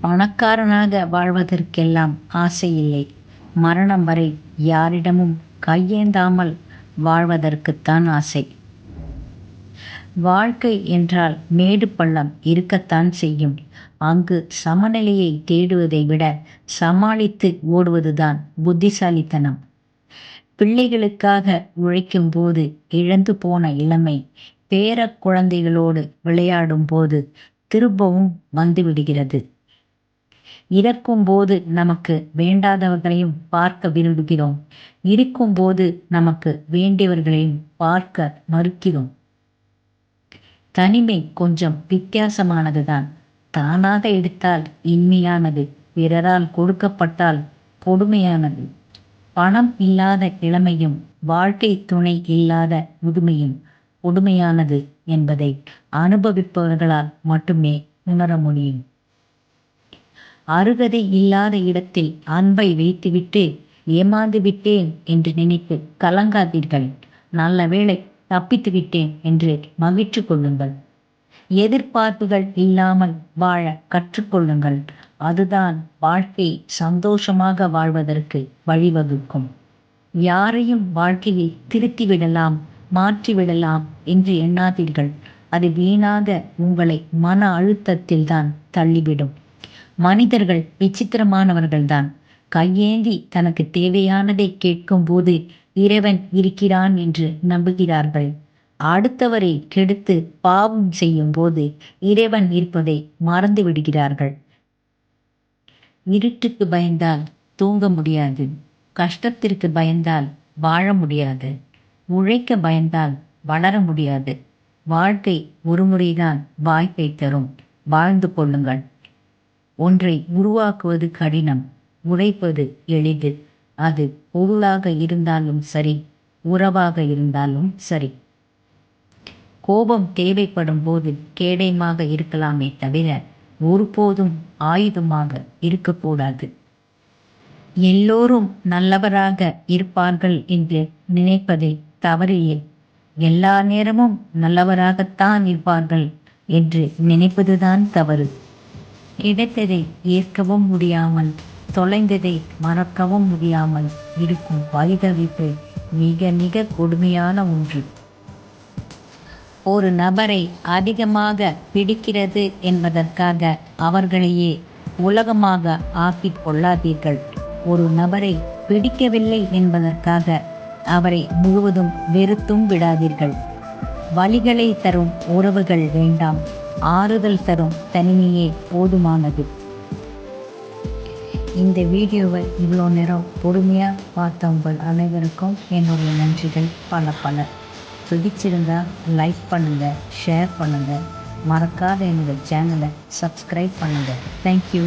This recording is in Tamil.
பணக்காரனாக வாழ்வதற்கெல்லாம் ஆசை இல்லை. மரணம் வரை யாரிடமும் கையேந்தாமல் வாழ்வதற்குத்தான் ஆசை. வாழ்க்கை என்றால் மேடு பள்ளம் இருக்கத்தான் செய்யும். அங்கு சமநிலையை தேடுவதை விட சமாளித்து ஓடுவதுதான் புத்திசாலித்தனம். பிள்ளைகளுக்காக உழைக்கும் போது இழந்து போன இளமை பேரக் குழந்தைகளோடு விளையாடும் போது திரும்பவும் வந்துவிடுகிறது. இறக்கும்போது நமக்கு வேண்டாதவர்களையும் பார்க்க விரும்புகிறோம். இருக்கும்போது நமக்கு வேண்டியவர்களையும் பார்க்க மறுக்கிறோம். தனிமை கொஞ்சம் வித்தியாசமானதுதான். தானாக எடுத்தால் இனிமையானது, பிறரால் கொடுக்கப்பட்டால் கொடுமையானது. பணம் இல்லாத இளமையும் வாழ்க்கை துணை இல்லாத முதுமையும் கொடுமையானது என்பதை அனுபவிப்பவர்களால் மட்டுமே உணர முடியும். அருகதை இல்லாத இடத்தில் அன்பை வைத்துவிட்டு ஏமாந்து விட்டேன் என்று நினைத்து கலங்காதீர்கள். நல்ல வேளை தப்பித்து விட்டேன் என்று மகிழ்ச்சி கொள்ளுங்கள். எதிர்பார்ப்புகள் இல்லாமல் வாழ கற்றுக்கொள்ளுங்கள். அதுதான் வாழ்க்கை சந்தோஷமாக வாழ்வதற்கு வழிவகுக்கும். யாரையும் வாழ்க்கையை திருத்திவிடலாம், மாற்றிவிடலாம் என்று எண்ணாதீர்கள். அது வீணாக உங்களை மன அழுத்தத்தில்தான் தள்ளிவிடும். மனிதர்கள் விசித்திரமானவர்கள்தான். கையேந்தி தனக்கு தேவையானதை கேட்கும்போது இறைவன் இருக்கிறான் என்று நம்புகிறார்கள். அடுத்தவரை கெடுத்து பாவம் செய்யும் போது இறைவன் இருப்பதை மறந்து விடுகிறார்கள். இருட்டுக்கு பயந்தால் தூங்க முடியாது. கஷ்டத்திற்கு பயந்தால் வாழ முடியாது. உழைக்க பயந்தால் வளர முடியாது. வாழ்க்கை ஒரு முறைதான் வாய்ப்பை தரும். வாழ்ந்து கொள்ளுங்கள். ஒன்றை உருவாக்குவது கடினம், உழைப்பது எளிது. அது பொருளாக இருந்தாலும் சரி, உறவாக இருந்தாலும் சரி. கோபம் தேவைப்படும் போது கேடயமாக இருக்கலாமே தவிர ஒருபோதும் ஆயுதமாக இருக்கக்கூடாது. எல்லோரும் நல்லவராக இருப்பார்கள் என்று நினைப்பதில் தவறில்லை. எல்லா நேரமும் நல்லவராகத்தான் இருப்பார்கள் என்று நினைப்பதுதான் தவறு. கிடைத்ததை ஏற்கவும் முடியாமல், தொலைந்ததை மறக்கவும் முடியாமல் இருக்கும் பரிதவிப்பு மிக மிக கொடுமையான ஒன்று. ஒரு நபரை அதிகமாக பிடிக்கிறது என்பதற்காக அவர்களையே உலகமாக ஆக்கிக் கொள்ளாதீர்கள். ஒரு நபரை பிடிக்கவில்லை என்பதற்காக அவரை முழுவதும் வெறுத்தும் விடாதீர்கள். வலிகளை தரும் உறவுகள் வேண்டாம். ஆறுதல் தரும் தனிமையே போதுமானது. இந்த வீடியோவை இவ்வளோ நேரம் பொறுமையாக பார்த்த உங்கள் அனைவருக்கும் என்னுடைய நன்றிகள் பல பல. பிடிச்சிருந்தா லைக் பண்ணுங்கள், ஷேர் பண்ணுங்கள். மறக்காத என்னோட சேனலை சப்ஸ்கிரைப் பண்ணுங்கள். தேங்க்யூ.